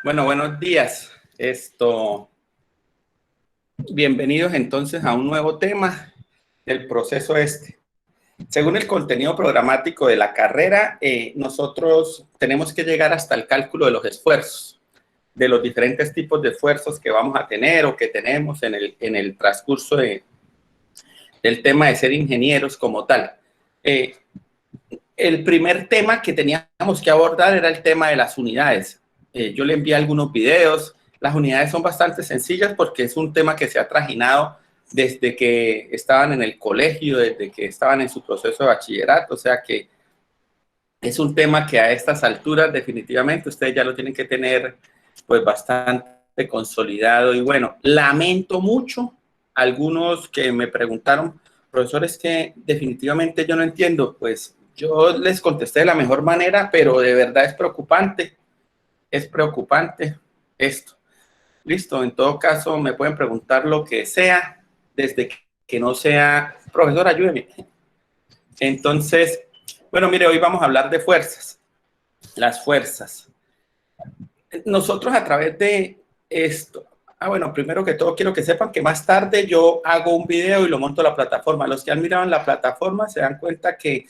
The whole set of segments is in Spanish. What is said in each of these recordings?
Bueno, buenos días. Bienvenidos entonces a un nuevo tema del proceso este. Según el contenido programático de la carrera, nosotros tenemos que llegar hasta el cálculo de los esfuerzos, de los diferentes tipos de esfuerzos que vamos a tener o que tenemos en el transcurso del tema de ser ingenieros como tal. El primer tema que teníamos que abordar era el tema de las unidades. Yo le envié algunos videos. Las unidades son bastante sencillas porque es un tema que se ha trajinado desde que estaban en el colegio, desde que estaban en su proceso de bachillerato, o sea que es un tema que a estas alturas definitivamente ustedes ya lo tienen que tener pues bastante consolidado. Y bueno, lamento mucho algunos que me preguntaron, profesores, que definitivamente yo no entiendo. Pues yo les contesté de la mejor manera, pero de verdad es preocupante esto. Listo, en todo caso me pueden preguntar lo que sea, desde que no sea, profesor, ayúdeme. Entonces, bueno, mire, hoy vamos a hablar de fuerzas, las fuerzas. Nosotros a través de esto, bueno, primero que todo quiero que sepan que más tarde yo hago un video y lo monto a la plataforma. Los que han mirado en la plataforma se dan cuenta que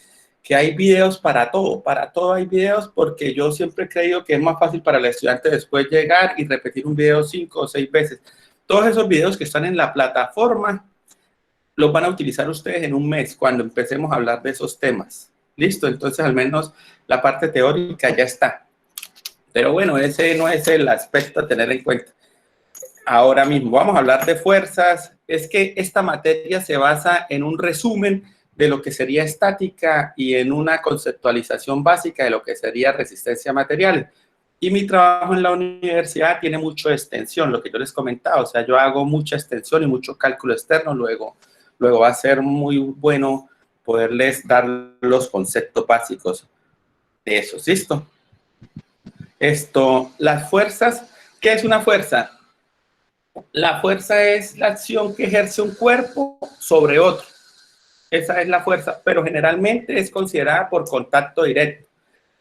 hay videos para todo hay videos, porque yo siempre he creído que es más fácil para el estudiante después llegar y repetir un video 5 o 6 veces. Todos esos videos que están en la plataforma los van a utilizar ustedes en un mes cuando empecemos a hablar de esos temas. Listo, entonces al menos la parte teórica ya está. Pero bueno, ese no es el aspecto a tener en cuenta. Ahora mismo vamos a hablar de fuerzas. Es que esta materia se basa en un resumen de lo que sería estática y en una conceptualización básica de lo que sería resistencia a materiales. Y mi trabajo en la universidad tiene mucho de extensión, lo que yo les comentaba. O sea, yo hago mucha extensión y mucho cálculo externo. Luego va a ser muy bueno poderles dar los conceptos básicos de eso. ¿Listo? Las fuerzas. ¿Qué es una fuerza? La fuerza es la acción que ejerce un cuerpo sobre otro. Esa es la fuerza, pero generalmente es considerada por contacto directo,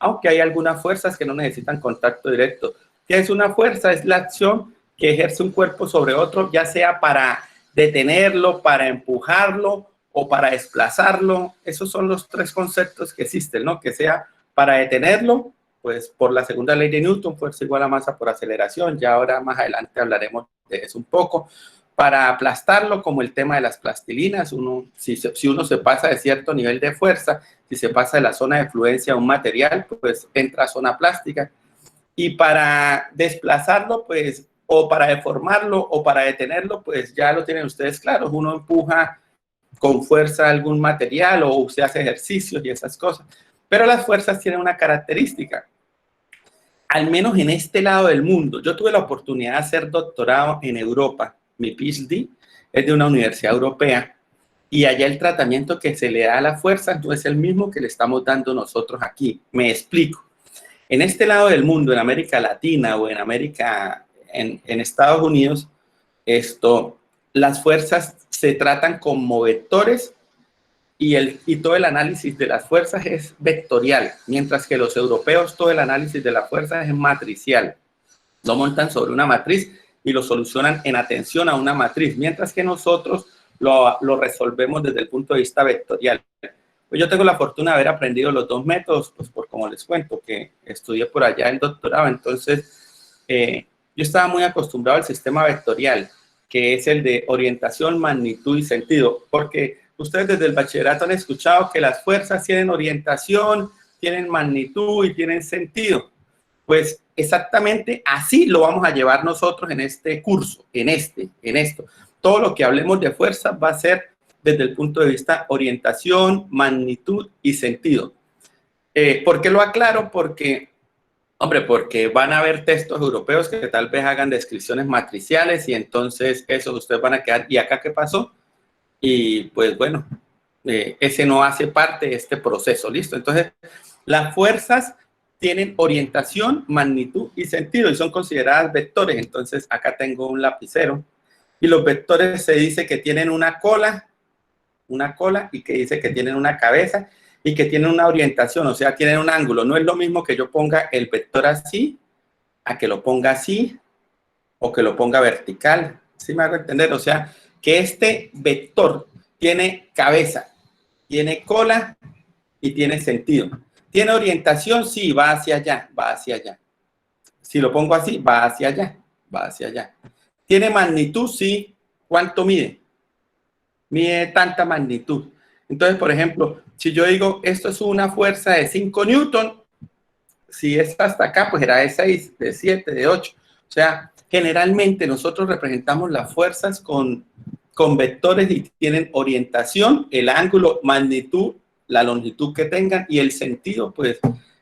aunque hay algunas fuerzas que no necesitan contacto directo. ¿Qué es una fuerza? Es la acción que ejerce un cuerpo sobre otro, ya sea para detenerlo, para empujarlo o para desplazarlo. Esos son los tres conceptos que existen, ¿no? Que sea para detenerlo, pues por la segunda ley de Newton, fuerza igual a masa por aceleración. Ya ahora más adelante hablaremos de eso un poco. Para aplastarlo, como el tema de las plastilinas, si uno se pasa de cierto nivel de fuerza, si se pasa de la zona de fluencia a un material, pues entra a zona plástica. Y para desplazarlo, pues, o para deformarlo o para detenerlo, pues ya lo tienen ustedes claros. Uno empuja con fuerza algún material o se hace ejercicios y esas cosas. Pero las fuerzas tienen una característica, al menos en este lado del mundo. Yo tuve la oportunidad de hacer doctorado en Europa. Mi PhD es de una universidad europea y allá el tratamiento que se le da a la fuerza no es el mismo que le estamos dando nosotros aquí. Me explico. En este lado del mundo, en América Latina o en América, en Estados Unidos, las fuerzas se tratan como vectores y todo el análisis de las fuerzas es vectorial, mientras que los europeos todo el análisis de las fuerzas es matricial. Lo montan sobre una matriz y lo solucionan en atención a una matriz, mientras que nosotros lo resolvemos desde el punto de vista vectorial. Pues yo tengo la fortuna de haber aprendido los dos métodos, pues por como les cuento, que estudié por allá el doctorado. Entonces, yo estaba muy acostumbrado al sistema vectorial, que es el de orientación, magnitud y sentido, porque ustedes desde el bachillerato han escuchado que las fuerzas tienen orientación, tienen magnitud y tienen sentido. Pues exactamente así lo vamos a llevar nosotros en este curso, en esto. Todo lo que hablemos de fuerza va a ser desde el punto de vista orientación, magnitud y sentido. ¿Por qué lo aclaro? Porque van a haber textos europeos que tal vez hagan descripciones matriciales y entonces eso ustedes van a quedar, ¿y acá qué pasó? Y pues bueno, ese no hace parte de este proceso, ¿listo? Entonces, las fuerzas tienen orientación, magnitud y sentido y son consideradas vectores. Entonces, acá tengo un lapicero y los vectores se dice que tienen una cola y que dice que tienen una cabeza y que tienen una orientación, o sea, tienen un ángulo. No es lo mismo que yo ponga el vector así a que lo ponga así o que lo ponga vertical. ¿Sí me hago entender? O sea, que este vector tiene cabeza, tiene cola y tiene sentido. ¿Tiene orientación? Sí, va hacia allá, va hacia allá. Si lo pongo así, va hacia allá, va hacia allá. ¿Tiene magnitud? Sí. ¿Cuánto mide? Mide tanta magnitud. Entonces, por ejemplo, si yo digo, esto es una fuerza de 5 newton, si es hasta acá, pues será de 6, de 7, de 8. O sea, generalmente nosotros representamos las fuerzas con vectores y tienen orientación, el ángulo, magnitud, la longitud que tengan y el sentido, pues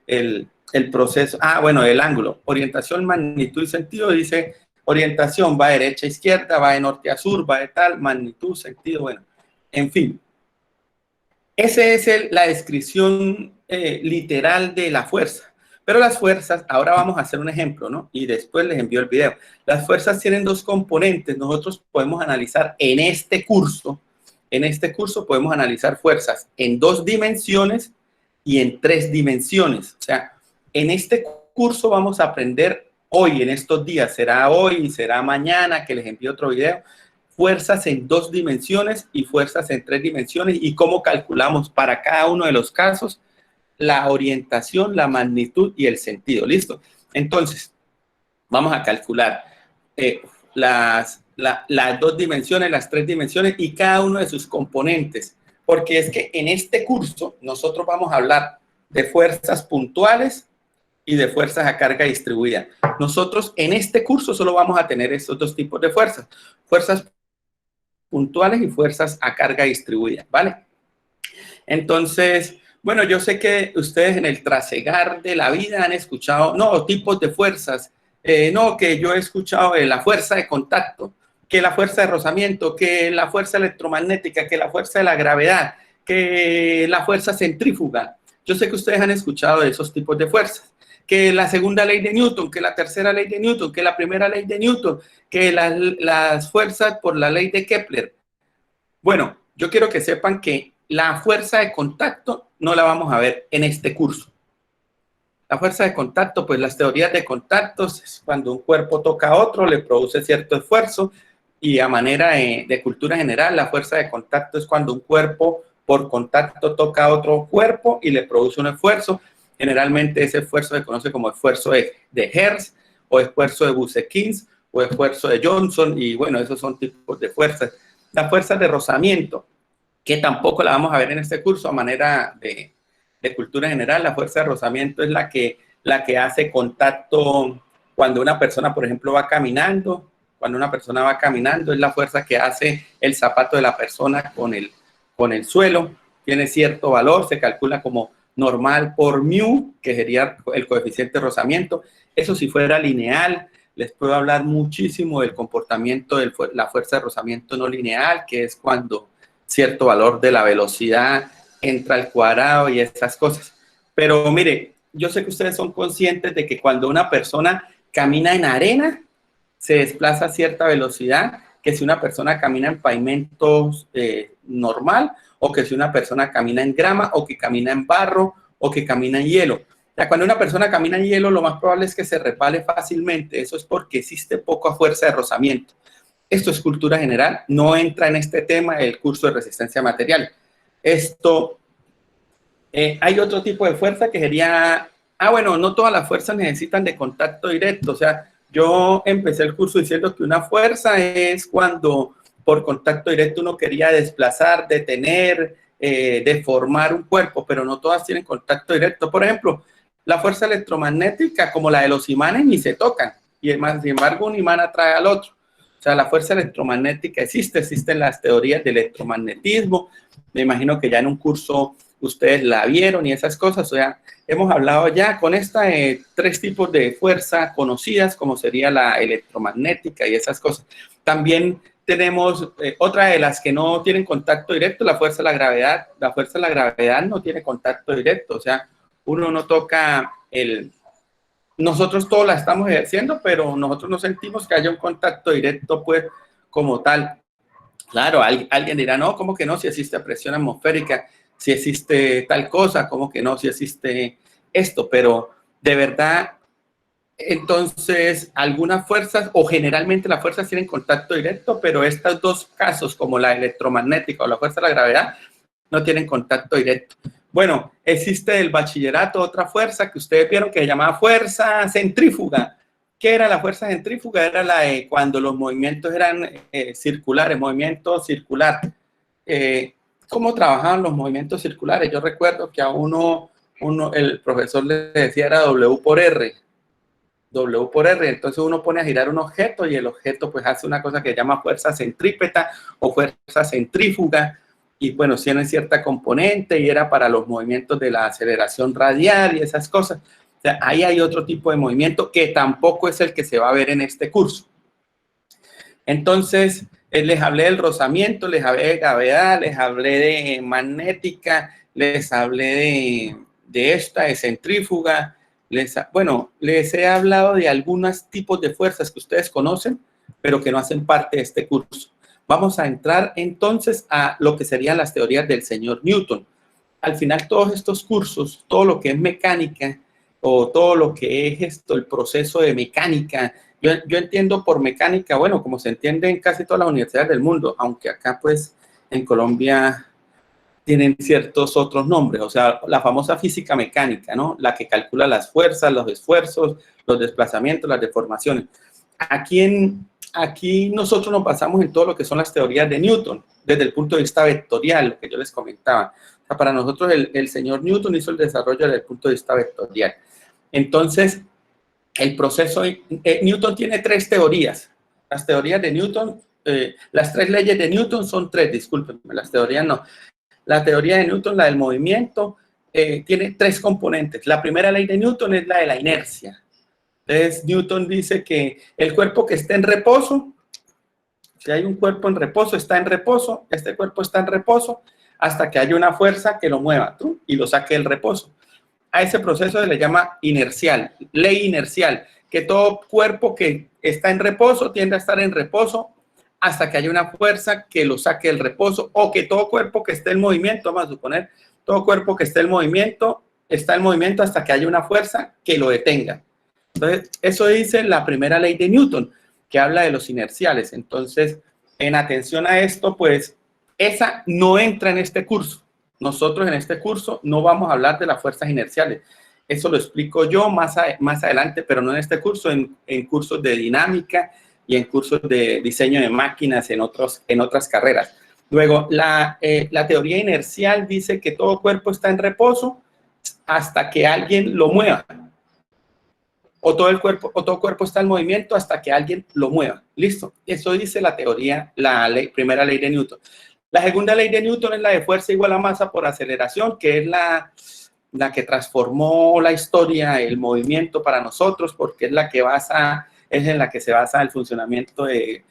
el proceso. Ah, bueno, el ángulo, orientación, magnitud y sentido. Dice orientación, va de derecha a izquierda, va de norte a sur, va de tal, magnitud, sentido, bueno, en fin. Esa es la descripción literal de la fuerza. Pero las fuerzas, ahora vamos a hacer un ejemplo, ¿no? Y después les envío el video. Las fuerzas tienen dos componentes. Nosotros podemos analizar en este curso podemos analizar fuerzas en 2 dimensiones y en 3 dimensiones. O sea, en este curso vamos a aprender hoy, en estos días, será hoy, será mañana que les envío otro video, fuerzas en 2 dimensiones y fuerzas en 3 dimensiones y cómo calculamos para cada uno de los casos la orientación, la magnitud y el sentido. ¿Listo? Entonces, vamos a calcular las 2 dimensiones, las 3 dimensiones y cada uno de sus componentes. Porque es que en este curso nosotros vamos a hablar de fuerzas puntuales y de fuerzas a carga distribuida. Nosotros en este curso solo vamos a tener estos 2 tipos de fuerzas. Fuerzas puntuales y fuerzas a carga distribuida, ¿vale? Entonces, bueno, yo sé que ustedes en el trasegar de la vida han escuchado, no, tipos de fuerzas, no, que yo he escuchado la fuerza de contacto, que la fuerza de rozamiento, que la fuerza electromagnética, que la fuerza de la gravedad, que la fuerza centrífuga. Yo sé que ustedes han escuchado de esos tipos de fuerzas, que la segunda ley de Newton, que la tercera ley de Newton, que la primera ley de Newton, que las fuerzas por la ley de Kepler. Bueno, yo quiero que sepan que la fuerza de contacto no la vamos a ver en este curso. La fuerza de contacto, pues las teorías de contactos es cuando un cuerpo toca a otro, le produce cierto esfuerzo y a manera de cultura general, la fuerza de contacto es cuando un cuerpo por contacto toca a otro cuerpo y le produce un esfuerzo. Generalmente ese esfuerzo se conoce como esfuerzo de Hertz o esfuerzo de Bose-Einstein o esfuerzo de Johnson y bueno, esos son tipos de fuerzas. La fuerza de rozamiento, que tampoco la vamos a ver en este curso a manera de cultura general. La fuerza de rozamiento es la que hace contacto cuando una persona, por ejemplo, va caminando. Cuando una persona va caminando es la fuerza que hace el zapato de la persona con el suelo. Tiene cierto valor, se calcula como normal por mu, que sería el coeficiente de rozamiento. Eso si fuera lineal. Les puedo hablar muchísimo del comportamiento de la fuerza de rozamiento no lineal, que es cuando cierto valor de la velocidad entra al cuadrado y esas cosas. Pero mire, yo sé que ustedes son conscientes de que cuando una persona camina en arena, se desplaza a cierta velocidad, que si una persona camina en pavimentos normal, o que si una persona camina en grama, o que camina en barro, o que camina en hielo. Ya cuando una persona camina en hielo, lo más probable es que se resbale fácilmente. Eso es porque existe poca fuerza de rozamiento. Esto es cultura general, no entra en este tema el curso de resistencia material. Hay otro tipo de fuerza que sería, bueno, no todas las fuerzas necesitan de contacto directo. O sea, yo empecé el curso diciendo que una fuerza es cuando por contacto directo uno quería desplazar, detener, deformar un cuerpo, pero no todas tienen contacto directo. Por ejemplo, la fuerza electromagnética, como la de los imanes, ni se tocan. Y además, sin embargo, un imán atrae al otro. O sea, la fuerza electromagnética existen las teorías de electromagnetismo. Me imagino que ya en un curso ustedes la vieron y esas cosas. O sea, hemos hablado ya con esta 3 tipos de fuerza conocidas, como sería la electromagnética y esas cosas. También tenemos otra de las que no tienen contacto directo, la fuerza de la gravedad. La fuerza de la gravedad no tiene contacto directo. O sea, uno no toca nosotros todos la estamos ejerciendo, pero nosotros no sentimos que haya un contacto directo, pues, como tal. Claro, alguien dirá, no, ¿cómo que no? Si existe presión atmosférica, si existe tal cosa, ¿cómo que no? Si existe esto, pero de verdad, Entonces, algunas fuerzas, o generalmente las fuerzas tienen contacto directo, pero estos dos casos, como la electromagnética o la fuerza de la gravedad, no tienen contacto directo. Bueno, existe el bachillerato, otra fuerza que ustedes vieron que se llamaba fuerza centrífuga. ¿Qué era la fuerza centrífuga? Era la de cuando los movimientos eran circulares, movimiento circular. ¿Cómo trabajaban los movimientos circulares? Yo recuerdo que a el profesor le decía era W por R. W por R, entonces uno pone a girar un objeto y el objeto pues hace una cosa que se llama fuerza centrípeta o fuerza centrífuga, y bueno, tiene cierta componente y era para los movimientos de la aceleración radial y esas cosas. O sea, ahí hay otro tipo de movimiento que tampoco es el que se va a ver en este curso. Entonces, les hablé del rozamiento, les hablé de gravedad, les hablé de magnética, les hablé de esta, de centrífuga. Les he hablado de algunos tipos de fuerzas que ustedes conocen, pero que no hacen parte de este curso. Vamos a entrar entonces a lo que serían las teorías del señor Newton. Al final, todos estos cursos, todo lo que es mecánica o todo lo que es el proceso de mecánica, yo entiendo por mecánica, bueno, como se entiende en casi todas las universidades del mundo, aunque acá pues en Colombia tienen ciertos otros nombres, o sea, la famosa física mecánica, ¿no? La que calcula las fuerzas, los esfuerzos, los desplazamientos, las deformaciones. Aquí nosotros nos basamos en todo lo que son las teorías de Newton, desde el punto de vista vectorial, lo que yo les comentaba. O sea, para nosotros el señor Newton hizo el desarrollo desde el punto de vista vectorial. Entonces, el proceso, Newton tiene tres teorías. Las teorías de Newton, las tres leyes de Newton son tres, discúlpenme, las teorías no. La teoría de Newton, la del movimiento, tiene tres componentes. La primera ley de Newton es la de la inercia. Entonces, Newton dice que el cuerpo que esté en reposo, si hay un cuerpo en reposo, está en reposo, este cuerpo está en reposo, hasta que haya una fuerza que lo mueva y lo saque del reposo. A ese proceso se le llama inercial, ley inercial, que todo cuerpo que está en reposo tiende a estar en reposo hasta que haya una fuerza que lo saque del reposo, o que todo cuerpo que esté en movimiento, vamos a suponer, todo cuerpo que esté en movimiento, está en movimiento hasta que haya una fuerza que lo detenga. Entonces, eso dice la primera ley de Newton, que habla de los inerciales. Entonces, en atención a esto, pues, esa no entra en este curso. Nosotros en este curso no vamos a hablar de las fuerzas inerciales. Eso lo explico yo más adelante, pero no en este curso, en cursos de dinámica y en cursos de diseño de máquinas en otras carreras. Luego, la teoría inercial dice que todo cuerpo está en reposo hasta que alguien lo mueva. O todo cuerpo está en movimiento hasta que alguien lo mueva. Listo. Eso dice la teoría, primera ley de Newton. La segunda ley de Newton es la de fuerza igual a masa por aceleración, que es la que transformó la historia, el movimiento para nosotros, porque es en la que se basa el funcionamiento de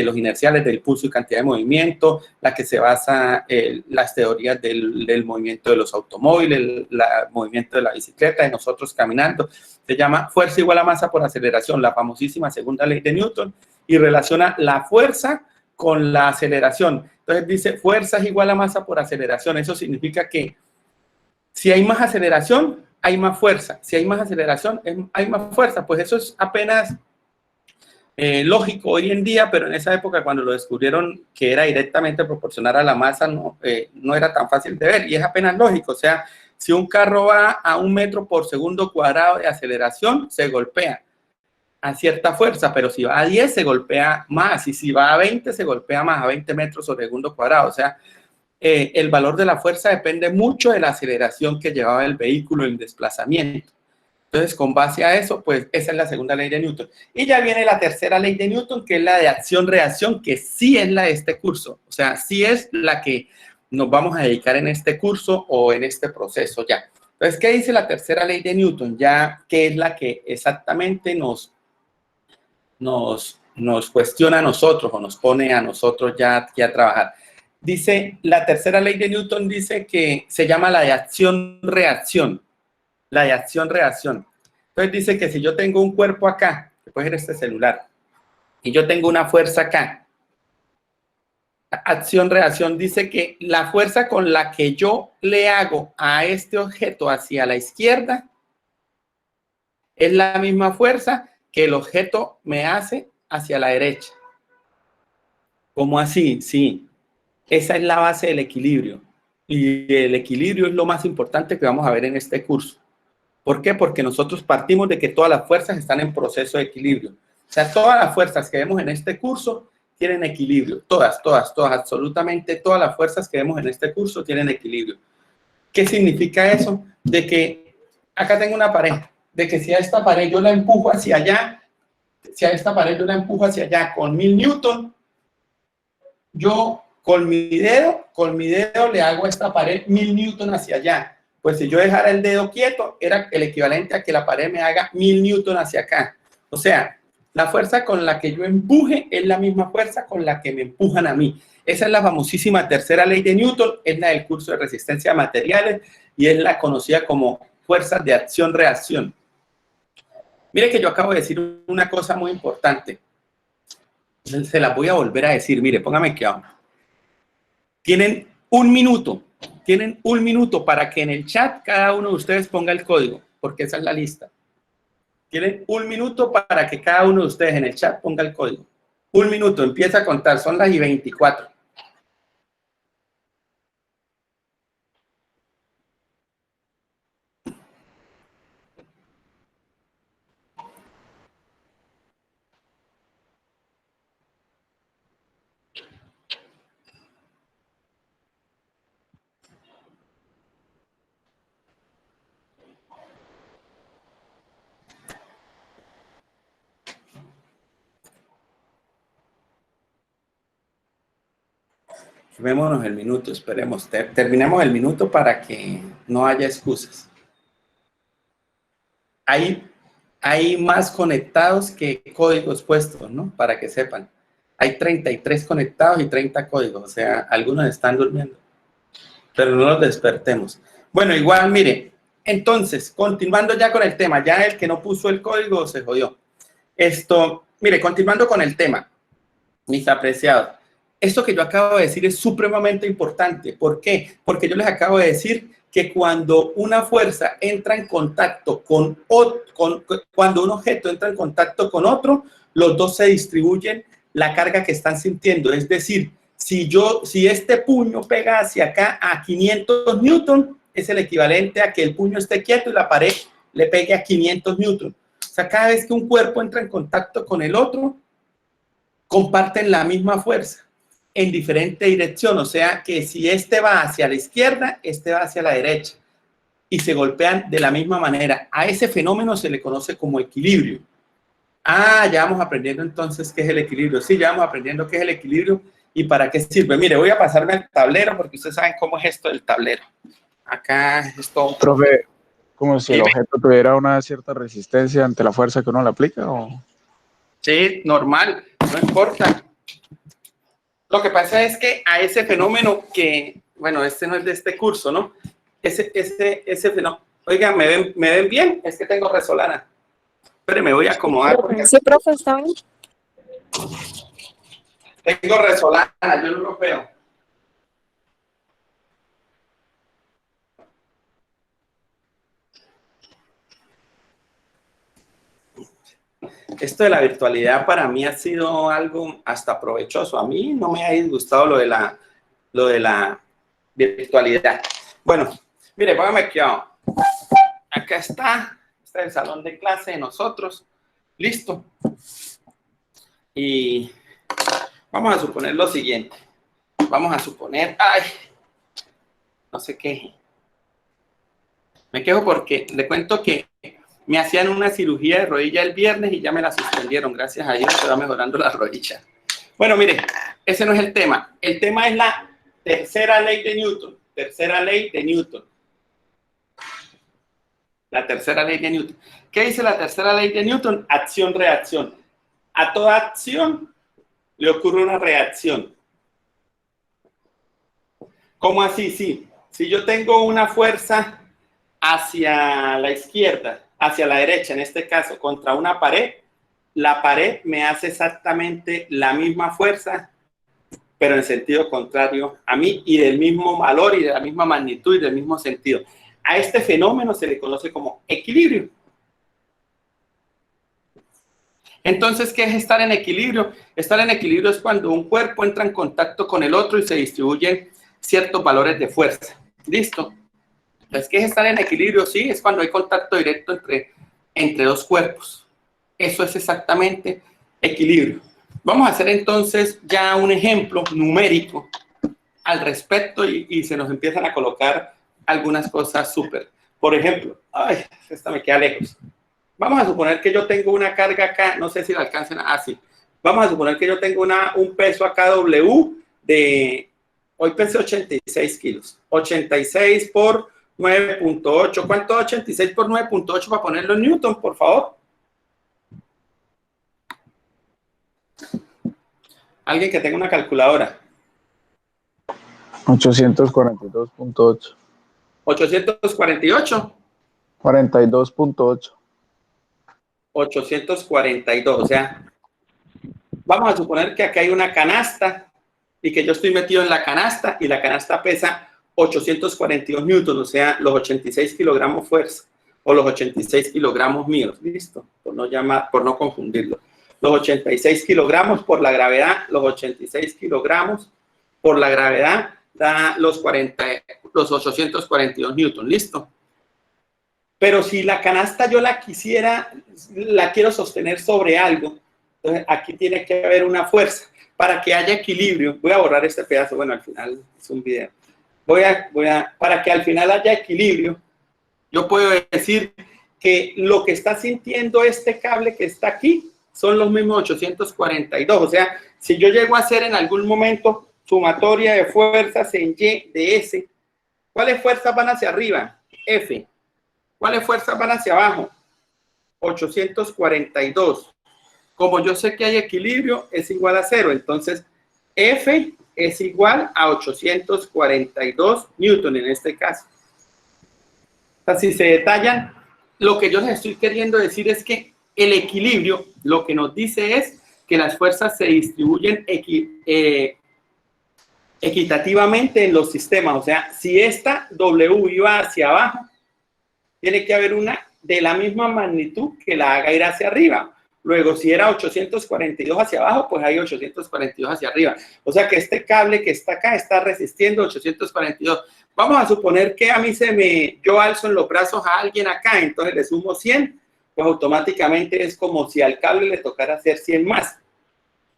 los inerciales, del pulso y cantidad de movimiento, la que se basa las teorías del movimiento de los automóviles, el movimiento de la bicicleta, de nosotros caminando. Se llama fuerza igual a masa por aceleración, la famosísima segunda ley de Newton, y relaciona la fuerza con la aceleración. Entonces dice fuerza es igual a masa por aceleración. Eso significa que si hay más aceleración, hay más fuerza. Si hay más aceleración, hay más fuerza. Pues eso es apenas lógico hoy en día, pero en esa época cuando lo descubrieron que era directamente proporcional a la masa, no era tan fácil de ver, y es apenas lógico. O sea, si un carro va a 1 metro por segundo cuadrado de aceleración, se golpea a cierta fuerza, pero si va a 10 se golpea más, y si va a 20 se golpea más, a 20 metros por segundo cuadrado. O sea, el valor de la fuerza depende mucho de la aceleración que llevaba el vehículo en desplazamiento. Entonces, con base a eso, pues esa es la segunda ley de Newton. Y ya viene la tercera ley de Newton, que es la de acción-reacción, que sí es la de este curso. O sea, sí es la que nos vamos a dedicar en este curso o en este proceso ya. Entonces, ¿qué dice la tercera ley de Newton? Ya, ¿qué es la que exactamente nos cuestiona a nosotros o nos pone a nosotros ya aquí a trabajar? Dice, la tercera ley de Newton dice que se llama la de acción-reacción. La de acción-reacción. Entonces dice que si yo tengo un cuerpo acá, que puede ser este celular, y yo tengo una fuerza acá, acción-reacción dice que la fuerza con la que yo le hago a este objeto hacia la izquierda es la misma fuerza que el objeto me hace hacia la derecha. ¿Cómo así? Sí, esa es la base del equilibrio. Y el equilibrio es lo más importante que vamos a ver en este curso. ¿Por qué? Porque nosotros partimos de que todas las fuerzas están en proceso de equilibrio. O sea, todas las fuerzas que vemos en este curso tienen equilibrio. Todas, absolutamente todas las fuerzas que vemos en este curso tienen equilibrio. ¿Qué significa eso? De que acá tengo una pared, de que si a esta pared yo la empujo hacia allá, si a esta pared yo la empujo hacia allá con 1000 newton, yo con mi dedo le hago a esta pared 1000 newton hacia allá. Pues si yo dejara el dedo quieto, era el equivalente a que la pared me haga 1000 newton hacia acá. O sea, la fuerza con la que yo empuje es la misma fuerza con la que me empujan a mí. Esa es la famosísima tercera ley de Newton, es la del curso de resistencia a materiales y es la conocida como fuerzas de acción-reacción. Mire que yo acabo de decir una cosa muy importante. Se la voy a volver a decir. Mire, póngame aquí abajo. Tienen un minuto para que en el chat cada uno de ustedes ponga el código, porque esa es la lista. Tienen un minuto para que cada uno de ustedes en el chat ponga el código. Un minuto, empieza a contar, son las y 24. Sumémonos el minuto, esperemos. Terminemos el minuto para que no haya excusas. Hay más conectados que códigos puestos, ¿no? Para que sepan. Hay 33 conectados y 30 códigos. O sea, algunos están durmiendo. Pero no los despertemos. Bueno, igual, mire. Entonces, continuando ya con el tema. Ya el que no puso el código se jodió. Mire, continuando con el tema. Mis apreciados. Esto que yo acabo de decir es supremamente importante. ¿Por qué? Porque yo les acabo de decir que cuando una fuerza entra en contacto cuando un objeto entra en contacto con otro, los dos se distribuyen la carga que están sintiendo. Es decir, si este puño pega hacia acá a 500 newton, es el equivalente a que el puño esté quieto y la pared le pegue a 500 newton. O sea, cada vez que un cuerpo entra en contacto con el otro, comparten la misma fuerza en diferente dirección, o sea que si este va hacia la izquierda, este va hacia la derecha y se golpean de la misma manera. A ese fenómeno se le conoce como equilibrio. Ah, ya vamos aprendiendo entonces qué es el equilibrio. Sí, ya vamos aprendiendo qué es el equilibrio y para qué sirve. Mire, voy a pasarme al tablero porque ustedes saben cómo es esto del tablero. Acá es todo. Profe, como si el objeto tuviera una cierta resistencia ante la fuerza que uno le aplica, ¿o? Sí, normal, no importa. Lo que pasa es que a ese fenómeno que, bueno, este no es de este curso, ¿no? Ese fenómeno. Oigan, ¿me ven bien? Es que tengo resolana. Pero me voy a acomodar. Sí, profe, está bien. Tengo resolana, yo no lo veo. Esto de la virtualidad para mí ha sido algo hasta provechoso. A mí no me ha disgustado lo de la virtualidad. Bueno, mire, póngame aquí. Acá está. Este es el salón de clase de nosotros. Listo. Y vamos a suponer lo siguiente. Vamos a suponer, no sé qué. Me quejo porque le cuento que me hacían una cirugía de rodilla el viernes y ya me la suspendieron. Gracias a Dios se va mejorando la rodilla. Bueno, mire, ese no es el tema. El tema es la tercera ley de Newton. Tercera ley de Newton. La tercera ley de Newton. ¿Qué dice la tercera ley de Newton? Acción-reacción. A toda acción le ocurre una reacción. ¿Cómo así? Sí. Si yo tengo una fuerza hacia la izquierda, hacia la derecha, en este caso, contra una pared, la pared me hace exactamente la misma fuerza, pero en sentido contrario a mí y del mismo valor y de la misma magnitud y del mismo sentido. A este fenómeno se le conoce como equilibrio. Entonces, ¿qué es estar en equilibrio? Estar en equilibrio es cuando un cuerpo entra en contacto con el otro y se distribuyen ciertos valores de fuerza. ¿Listo? Entonces, ¿qué es estar en equilibrio? Sí, es cuando hay contacto directo entre dos cuerpos. Eso es exactamente equilibrio. Vamos a hacer entonces ya un ejemplo numérico al respecto y se nos empiezan a colocar algunas cosas súper. Por ejemplo, ay, esta me queda lejos. Vamos a suponer que yo tengo una carga acá, no sé si la alcancen así. Vamos a suponer que yo tengo un peso acá W de, hoy pesé 86 kilos. 86 por 9.8. ¿Cuánto es 86 por 9.8 para ponerlo en Newton, por favor? Alguien que tenga una calculadora. 842.8. 848. 42.8. 842, o sea, vamos a suponer que acá hay una canasta y que yo estoy metido en la canasta y la canasta pesa 842 newtons, o sea, los 86 kilogramos fuerza o los 86 kilogramos míos, listo, por no confundirlo. Los 86 kilogramos por la gravedad, los 86 kilogramos por la gravedad da los 842 newtons, listo. Pero si la canasta yo la quiero sostener sobre algo, entonces aquí tiene que haber una fuerza. Para que haya equilibrio, voy a borrar este pedazo, bueno, al final es un video. Para que al final haya equilibrio, yo puedo decir que lo que está sintiendo este cable que está aquí son los mismos 842. O sea, si yo llego a hacer en algún momento sumatoria de fuerzas en Y de S, ¿cuáles fuerzas van hacia arriba? F. ¿Cuáles fuerzas van hacia abajo? 842. Como yo sé que hay equilibrio, es igual a 0. Entonces, F es igual a 842 newton en este caso. O sea, si se detallan, lo que yo les estoy queriendo decir es que el equilibrio, lo que nos dice es que las fuerzas se distribuyen equitativamente en los sistemas. O sea, si esta W iba hacia abajo, tiene que haber una de la misma magnitud que la haga ir hacia arriba. Luego, si era 842 hacia abajo, pues hay 842 hacia arriba. O sea que este cable que está acá está resistiendo 842. Vamos a suponer que a mí yo alzo en los brazos a alguien acá, entonces le sumo 100, pues automáticamente es como si al cable le tocara hacer 100 más.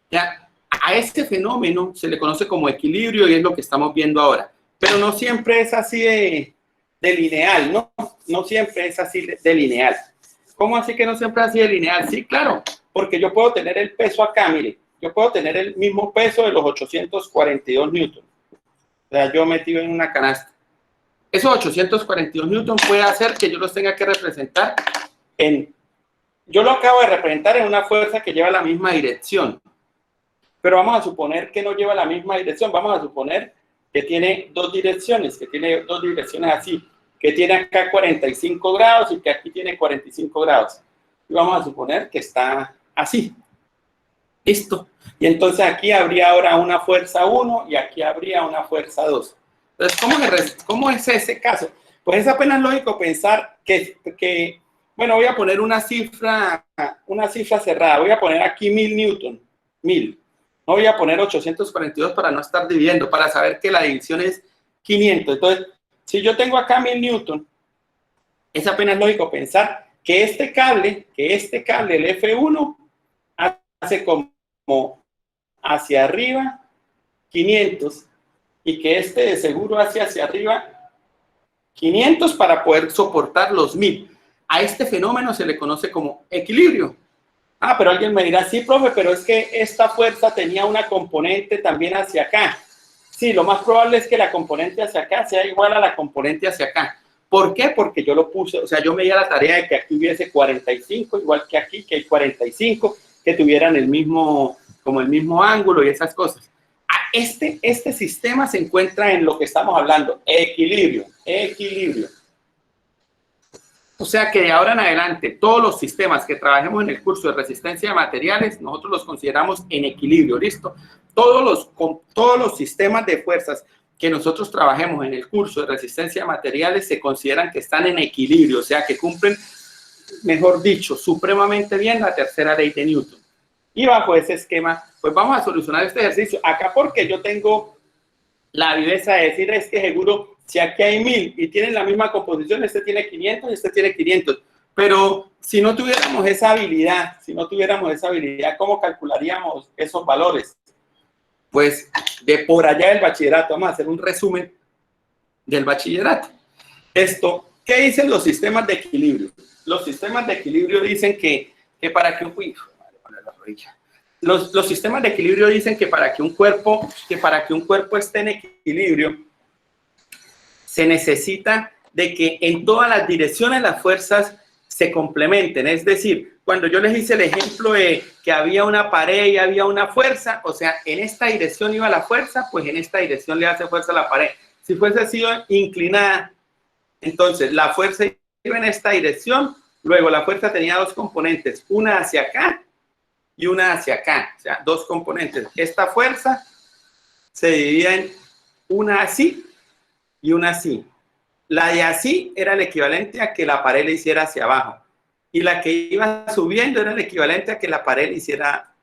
Ya, a este fenómeno se le conoce como equilibrio y es lo que estamos viendo ahora. Pero no siempre es así de lineal, ¿no? No siempre es así de lineal. ¿Cómo así que no siempre es así de lineal? Sí, claro, porque yo puedo tener el peso acá, mire, yo puedo tener el mismo peso de los 842 newtons. O sea, yo metido en una canasta. Esos 842 newtons puede hacer que yo los tenga que representar yo lo acabo de representar en una fuerza que lleva la misma dirección. Pero vamos a suponer que no lleva la misma dirección. Vamos a suponer que tiene dos direcciones, así, que tiene acá 45 grados y que aquí tiene 45 grados. Y vamos a suponer que está así. Listo. Y entonces aquí habría ahora una fuerza 1 y aquí habría una fuerza 2. Entonces, ¿cómo es ese caso? Pues es apenas lógico pensar que bueno, voy a poner una cifra cerrada. Voy a poner aquí 1000 newton. 1000. No voy a poner 842 para no estar dividiendo, para saber que la división es 500. Entonces, si yo tengo acá 1000 newton, es apenas lógico pensar que este cable, el F1, hace como hacia arriba 500 y que este de seguro hace hacia arriba 500 para poder soportar los 1000. A este fenómeno se le conoce como equilibrio. Ah, pero alguien me dirá, sí, profe, pero es que esta fuerza tenía una componente también hacia acá. Sí, lo más probable es que la componente hacia acá sea igual a la componente hacia acá. ¿Por qué? Porque yo lo puse, o sea, yo me di a la tarea de que aquí hubiese 45, igual que aquí, que hay 45, que tuvieran el mismo ángulo y esas cosas. Este sistema se encuentra en lo que estamos hablando, equilibrio. O sea que de ahora en adelante, todos los sistemas que trabajemos en el curso de resistencia de materiales, nosotros los consideramos en equilibrio, ¿listo? Todos los sistemas de fuerzas que nosotros trabajemos en el curso de resistencia de materiales se consideran que están en equilibrio, o sea que cumplen mejor dicho, supremamente bien la tercera ley de Newton. Y bajo ese esquema, pues vamos a solucionar este ejercicio. Acá porque yo tengo la viveza de decir es que seguro, si aquí hay 1000 y tienen la misma composición, este tiene 500 y este tiene 500. Pero si no tuviéramos esa habilidad, ¿cómo calcularíamos esos valores? Pues de por allá del bachillerato, vamos a hacer un resumen del bachillerato. Esto, ¿qué dicen los sistemas de equilibrio? Los sistemas de equilibrio dicen que para que los sistemas de equilibrio dicen que para que un cuerpo esté en equilibrio, se necesita de que en todas las direcciones las fuerzas se complementen. Es decir, cuando yo les hice el ejemplo de que había una pared y había una fuerza, o sea, en esta dirección iba la fuerza, pues en esta dirección le hace fuerza a la pared. Si fuese sido inclinada, entonces la fuerza iba en esta dirección, luego la fuerza tenía dos componentes, una hacia acá y una hacia acá, o sea, dos componentes. Esta fuerza se dividía en una así y una así. La de así era el equivalente a que la pared le hiciera hacia abajo. Y la que iba subiendo era el equivalente a que la pared le hiciera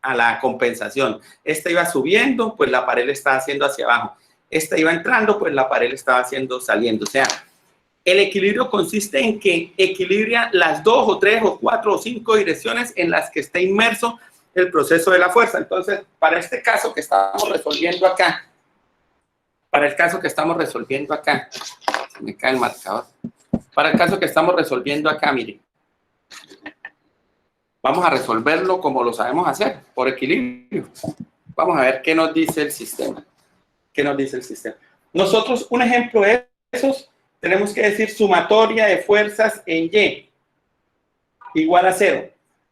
a la compensación. Esta iba subiendo, pues la pared le estaba haciendo hacia abajo. Esta iba entrando, pues la pared le estaba haciendo saliendo. O sea, el equilibrio consiste en que equilibra las 2 o 3 o 4 o 5 direcciones en las que está inmerso el proceso de la fuerza. Entonces, para este caso que estamos resolviendo acá, se me cae el marcador. Para el caso que estamos resolviendo acá, miren, vamos a resolverlo como lo sabemos hacer, por equilibrio. Vamos a ver qué nos dice el sistema. Nosotros, un ejemplo de esos, tenemos que decir sumatoria de fuerzas en Y igual a 0.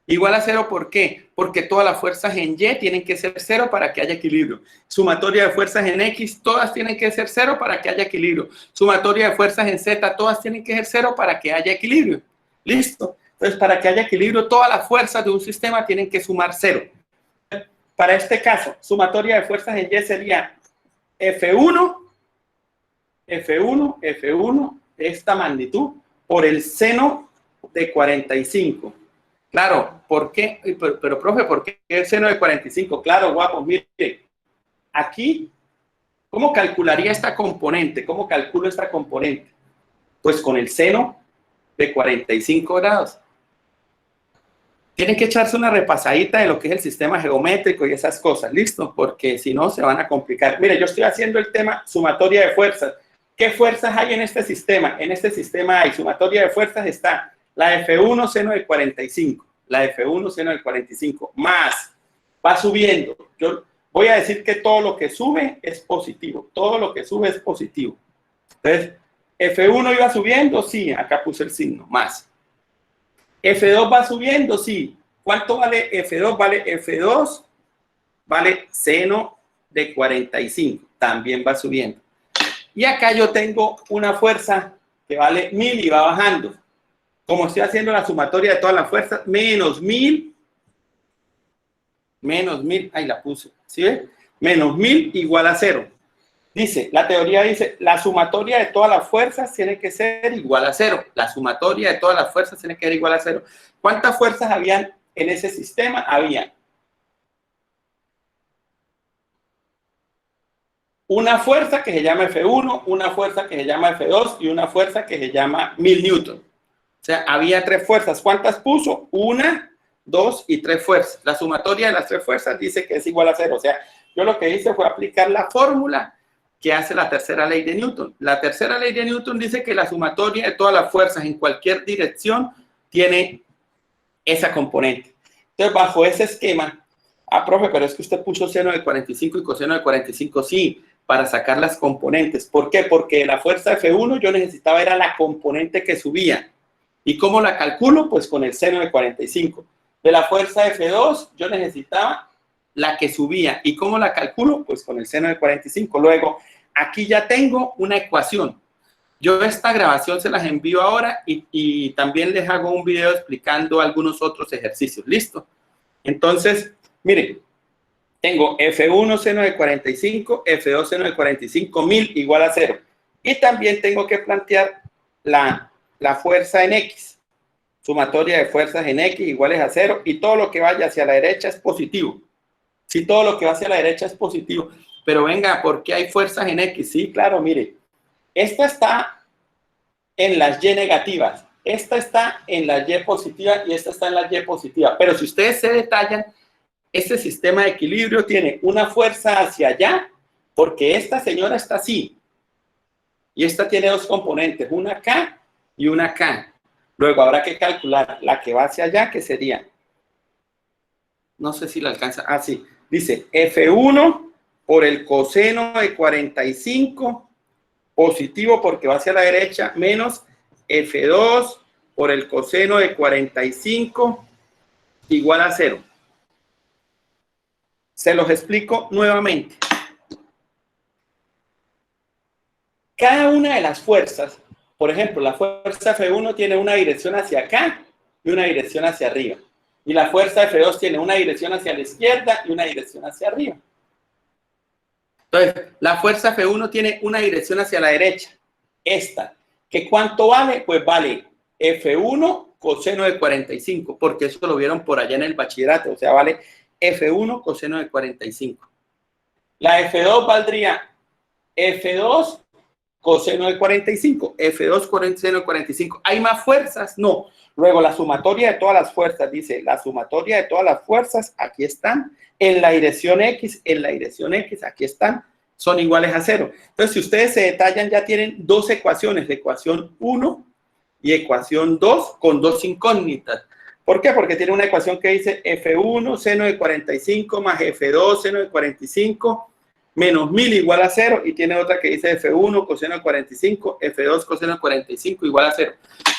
Igual a 0, ¿por qué? Porque todas las fuerzas en Y tienen que ser 0 para que haya equilibrio. Sumatoria de fuerzas en X, todas tienen que ser 0 para que haya equilibrio. Sumatoria de fuerzas en Z, todas tienen que ser 0 para que haya equilibrio. ¿Listo? Entonces, para que haya equilibrio, todas las fuerzas de un sistema tienen que sumar 0. Para este caso, sumatoria de fuerzas en Y sería F1, de esta magnitud, por el seno de 45. Claro, ¿por qué? Pero profe, ¿por qué el seno de 45? Claro, guapos, mire, aquí, ¿cómo calcularía esta componente? ¿Cómo calculo esta componente? Pues con el seno de 45 grados. Tienen que echarse una repasadita de lo que es el sistema geométrico y esas cosas, ¿listo? Porque si no, se van a complicar. Mire, yo estoy haciendo el tema sumatoria de fuerzas. ¿Qué fuerzas hay en este sistema? En este sistema hay sumatoria de fuerzas, está la F1 seno de 45, más, va subiendo. Yo voy a decir que todo lo que sube es positivo, Entonces, F1 iba subiendo, sí, acá puse el signo, más. F2 va subiendo, sí. ¿Cuánto vale F2? F2 vale seno de 45, también va subiendo. Y acá yo tengo una fuerza que vale 1000 y va bajando. Como estoy haciendo la sumatoria de todas las fuerzas, menos 1000, ahí la puse, ¿sí ve? Menos 1000 igual a 0. Dice, la teoría dice, la sumatoria de todas las fuerzas tiene que ser igual a 0. La sumatoria de todas las fuerzas tiene que ser igual a 0. ¿Cuántas fuerzas habían en ese sistema? Había una fuerza que se llama F1, una fuerza que se llama F2 y una fuerza que se llama 1000 newton. O sea, había 3 fuerzas. ¿Cuántas puso? 1, 2 y 3 fuerzas. La sumatoria de las 3 fuerzas dice que es igual a 0. O sea, yo lo que hice fue aplicar la fórmula que hace la tercera ley de Newton. La tercera ley de Newton dice que la sumatoria de todas las fuerzas en cualquier dirección tiene esa componente. Entonces, bajo ese esquema, profe, pero es que usted puso seno de 45 y coseno de 45, sí, para sacar las componentes. ¿Por qué? Porque la fuerza F1 yo necesitaba era la componente que subía. ¿Y cómo la calculo? Pues con el seno de 45. De la fuerza F2 yo necesitaba la que subía. ¿Y cómo la calculo? Pues con el seno de 45. Luego, aquí ya tengo una ecuación. Yo esta grabación se las envío ahora y también les hago un video explicando algunos otros ejercicios. ¿Listo? Entonces, miren, tengo F1 seno de 45, F2 seno de 45, 1000 igual a 0. Y también tengo que plantear la fuerza en X. Sumatoria de fuerzas en X iguales a 0 y todo lo que vaya hacia la derecha es positivo. Si todo lo que va hacia la derecha es positivo. Pero venga, ¿por qué hay fuerzas en X? Sí, claro, mire. Esta está en las Y negativas. Esta está en la Y positiva y esta está en la Y positiva. Pero si ustedes se detallan, este sistema de equilibrio tiene una fuerza hacia allá porque esta señora está así. Y esta tiene dos componentes, una acá y una acá. Luego habrá que calcular la que va hacia allá, que sería, no sé si la alcanza, sí, dice F1 por el coseno de 45, positivo porque va hacia la derecha, menos F2 por el coseno de 45, igual a 0. Se los explico nuevamente. Cada una de las fuerzas, por ejemplo, la fuerza F1 tiene una dirección hacia acá y una dirección hacia arriba. Y la fuerza F2 tiene una dirección hacia la izquierda y una dirección hacia arriba. Entonces, la fuerza F1 tiene una dirección hacia la derecha. Esta. ¿Que cuánto vale? Pues vale F1 coseno de 45, porque eso lo vieron por allá en el bachillerato. O sea, vale F1 coseno de 45. La F2 valdría F2 coseno de 45, F2 coseno de 45. ¿Hay más fuerzas? No. Luego, la sumatoria de todas las fuerzas, dice, la sumatoria de todas las fuerzas, aquí están, en la dirección X, aquí están, son iguales a 0. Entonces, si ustedes se detallan, ya tienen dos ecuaciones, ecuación 1 y ecuación 2, con dos incógnitas. ¿Por qué? Porque tiene una ecuación que dice F1 seno de 45 más F2 seno de 45 menos 1000 igual a 0, y tiene otra que dice F1 coseno de 45, F2 coseno de 45 igual a 0.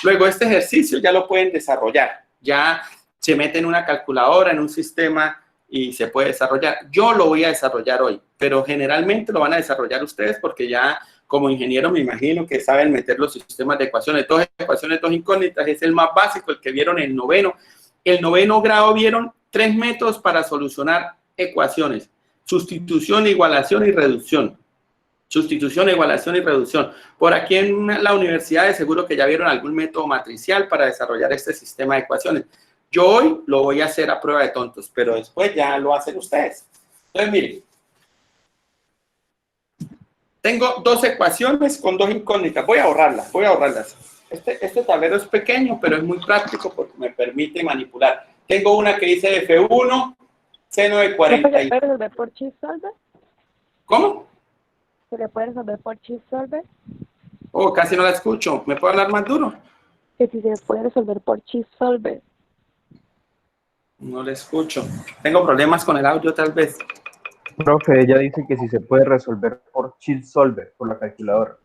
Luego este ejercicio ya lo pueden desarrollar, ya se mete en una calculadora, en un sistema y se puede desarrollar. Yo lo voy a desarrollar hoy, pero generalmente lo van a desarrollar ustedes porque ya como ingeniero me imagino que saben meter los sistemas de ecuaciones. Dos ecuaciones, dos incógnitas, es el más básico, el que vieron en noveno. El noveno grado vieron 3 métodos para solucionar ecuaciones. Sustitución, igualación y reducción. Sustitución, igualación y reducción. Por aquí en la universidad de seguro que ya vieron algún método matricial para desarrollar este sistema de ecuaciones. Yo hoy lo voy a hacer a prueba de tontos, pero después ya lo hacen ustedes. Entonces, miren. Tengo dos ecuaciones con dos incógnitas. Voy a ahorrarlas. Este tablero es pequeño, pero es muy práctico porque me permite manipular. Tengo una que dice F1 seno de 40. ¿Se le puede resolver por Chi-Solver? ¿Cómo? ¿Se le puede resolver por Chi-Solver? Oh, casi no la escucho. ¿Me puedo hablar más duro? Que si se puede resolver por Chi-Solver. No le escucho. Tengo problemas con el audio tal vez. Profe, ella dice que si se puede resolver por Chi-Solver, por la calculadora.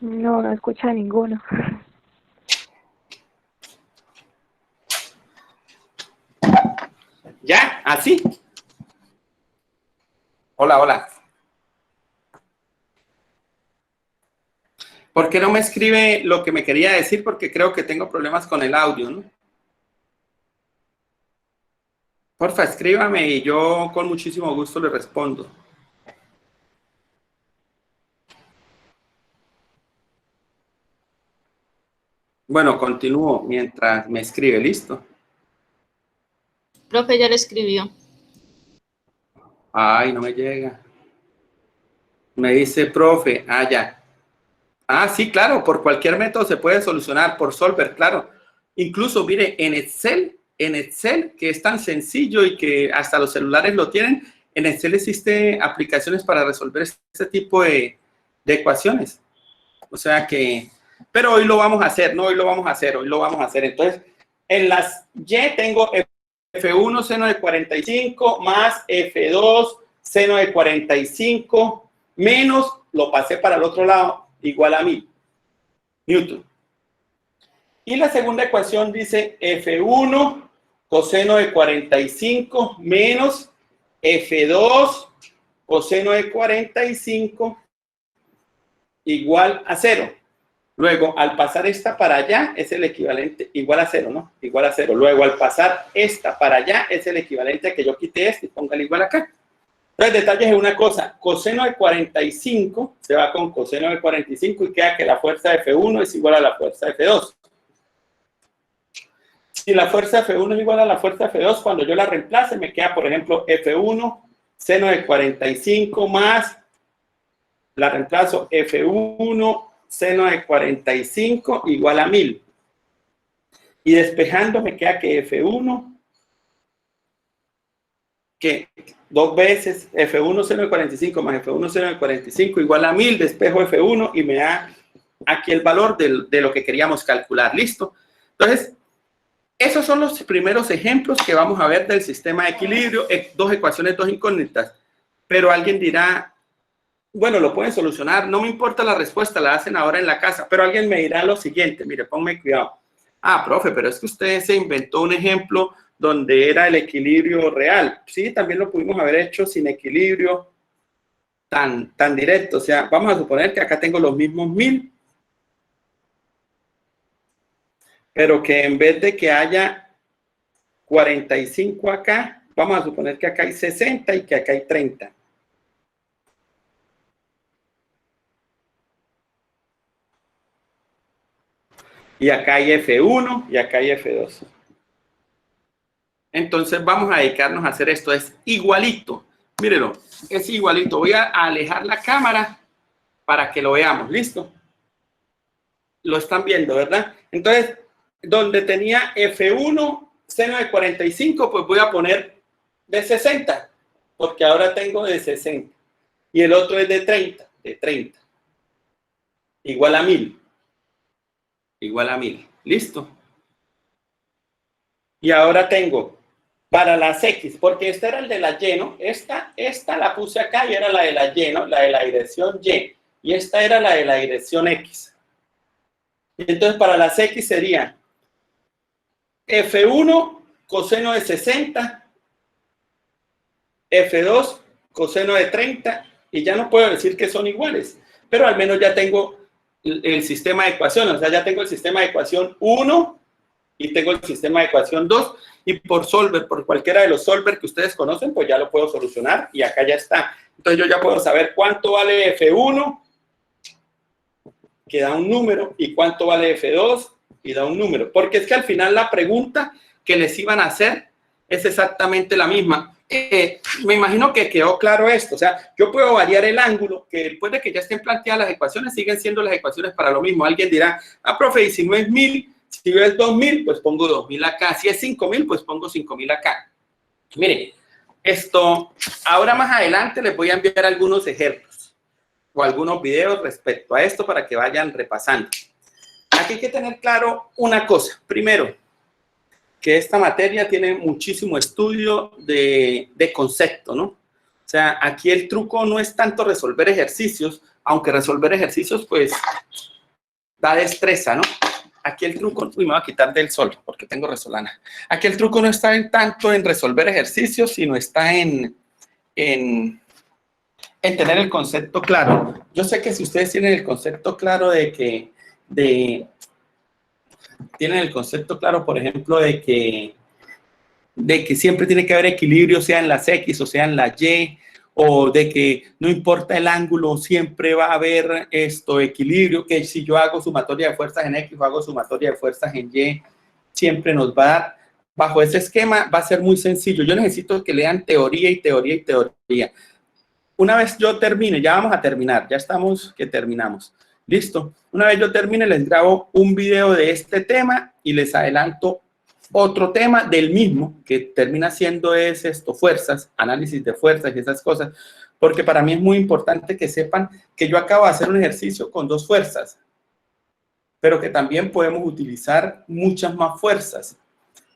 No escucha ninguno. ¿Ya? ¿Así? Hola. ¿Por qué no me escribe lo que me quería decir? Porque creo que tengo problemas con el audio, ¿no? Porfa, escríbame y yo con muchísimo gusto le respondo. Bueno, continúo mientras me escribe. ¿Listo? Profe, ya le escribió. Ay, no me llega. Me dice, profe, ya. Sí, claro, por cualquier método se puede solucionar, por Solver, claro. Incluso, mire, en Excel, que es tan sencillo y que hasta los celulares lo tienen, en Excel existe aplicaciones para resolver este tipo de ecuaciones. O sea que, pero hoy lo vamos a hacer, no, hoy lo vamos a hacer. Entonces, en las Y tengo F1 seno de 45 más F2 seno de 45 menos, lo pasé para el otro lado, igual a 1000 Newton. Y la segunda ecuación dice F1 coseno de 45 menos F2 coseno de 45 igual a 0. Luego, al pasar esta para allá, es el equivalente, igual a 0, ¿no? Igual a 0. Luego, al pasar esta para allá, es el equivalente a que yo quite este y ponga el igual acá. Entonces, detalles de una cosa, coseno de 45 se va con coseno de 45 y queda que la fuerza de F1 es igual a la fuerza de F2. Si la fuerza de F1 es igual a la fuerza de F2, cuando yo la reemplace, me queda, por ejemplo, F1 seno de 45 más, la reemplazo, F1 seno de 45 igual a 1000. Y despejando me queda que F1, que dos veces F1 seno de 45 más F1 seno de 45 igual a 1000, despejo F1 y me da aquí el valor de lo que queríamos calcular. ¿Listo? Entonces, esos son los primeros ejemplos que vamos a ver del sistema de equilibrio, dos ecuaciones, dos incógnitas. Pero alguien dirá, bueno, lo pueden solucionar, no me importa la respuesta, la hacen ahora en la casa, pero alguien me dirá lo siguiente, mire, ponme cuidado. Ah, profe, pero es que usted se inventó un ejemplo donde era el equilibrio real. Sí, también lo pudimos haber hecho sin equilibrio tan directo. O sea, vamos a suponer que acá tengo los mismos 1000, pero que en vez de que haya 45 acá, vamos a suponer que acá hay 60 y que acá hay 30. Y acá hay F1 y acá hay F2. Entonces vamos a dedicarnos a hacer esto. Es igualito. Mírelo, es igualito. Voy a alejar la cámara para que lo veamos. ¿Listo? Lo están viendo, ¿verdad? Entonces, donde tenía F1 seno de 45, pues voy a poner de 60, porque ahora tengo de 60. Y el otro es de 30. Igual a 1000. Igual a 1000. ¿Listo? Y ahora tengo para las X, porque este era el de la Y, ¿no? Esta la puse acá y era la de la Y, ¿no? La de la dirección Y. Y esta era la de la dirección X. Y entonces para las X sería F1 coseno de 60, F2 coseno de 30, y ya no puedo decir que son iguales, pero al menos ya tengo el sistema de ecuaciones, o sea, ya tengo el sistema de ecuación 1 y tengo el sistema de ecuación 2, y por solver, por cualquiera de los solver que ustedes conocen, pues ya lo puedo solucionar y acá ya está. Entonces yo ya puedo saber cuánto vale F1, que da un número, y cuánto vale F2, y da un número. Porque es que al final la pregunta que les iban a hacer es exactamente la misma. Me imagino que quedó claro esto. O sea, yo puedo variar el ángulo, que después de que ya estén planteadas las ecuaciones, siguen siendo las ecuaciones para lo mismo. Alguien dirá, ah, profe, y si no es 1000, si es 2000, pues pongo 2000 acá. Si es 5000, pues pongo 5000 acá. Mire, esto, ahora más adelante les voy a enviar algunos ejemplos o algunos videos respecto a esto para que vayan repasando. Aquí hay que tener claro una cosa. Primero, que esta materia tiene muchísimo estudio de concepto, ¿no? O sea, aquí el truco no es tanto resolver ejercicios, aunque resolver ejercicios, pues, da destreza, ¿no? Aquí el truco, uy, me voy a quitar del sol porque tengo resolana. Aquí el truco no está tanto en resolver ejercicios, sino está en tener el concepto claro. Yo sé que si ustedes tienen el concepto claro tienen el concepto claro, por ejemplo, de que siempre tiene que haber equilibrio, sea en las X o sea en la Y, o de que no importa el ángulo, siempre va a haber equilibrio, que si yo hago sumatoria de fuerzas en X o hago sumatoria de fuerzas en Y, siempre nos va a dar, bajo ese esquema va a ser muy sencillo. Yo necesito que lean teoría y teoría y teoría. Una vez yo termine, ya vamos a terminar, ya estamos que terminamos. Listo. Una vez yo termine, les grabo un video de este tema y les adelanto otro tema del mismo, que termina siendo fuerzas, análisis de fuerzas y esas cosas, porque para mí es muy importante que sepan que yo acabo de hacer un ejercicio con 2 fuerzas, pero que también podemos utilizar muchas más fuerzas,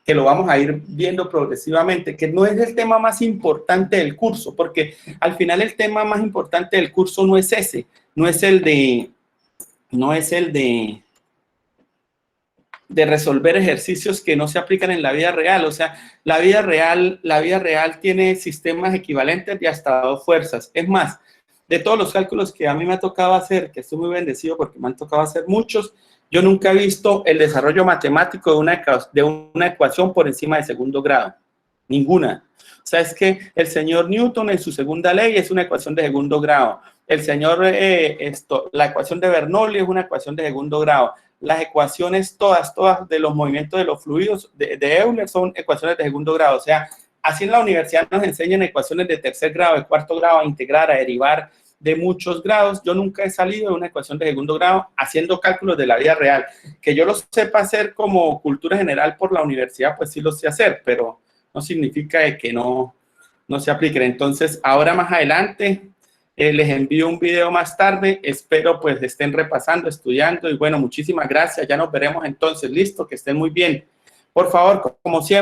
que lo vamos a ir viendo progresivamente, que no es el tema más importante del curso, porque al final el tema más importante del curso no es ese, no es el de resolver ejercicios que no se aplican en la vida real. O sea, la vida real tiene sistemas equivalentes de hasta 2 fuerzas. Es más, de todos los cálculos que a mí me ha tocado hacer, que estoy muy bendecido porque me han tocado hacer muchos, yo nunca he visto el desarrollo matemático de una ecuación por encima de 2.º grado. ninguna. O sea, es que el señor Newton en su segunda ley es una ecuación de segundo grado. El señor, la ecuación de Bernoulli es una ecuación de segundo grado. Las ecuaciones todas de los movimientos de los fluidos de Euler son ecuaciones de segundo grado. O sea, así en la universidad nos enseñan ecuaciones de tercer grado, de cuarto grado, a integrar, a derivar de muchos grados. Yo nunca he salido de una ecuación de segundo grado haciendo cálculos de la vida real. Que yo los sepa hacer como cultura general por la universidad, pues sí los sé hacer, pero no significa de que no se apliquen. Entonces, ahora más adelante les envío un video más tarde. Espero pues estén repasando, estudiando y bueno, muchísimas gracias. Ya nos veremos entonces. Listo, que estén muy bien. Por favor, como siempre.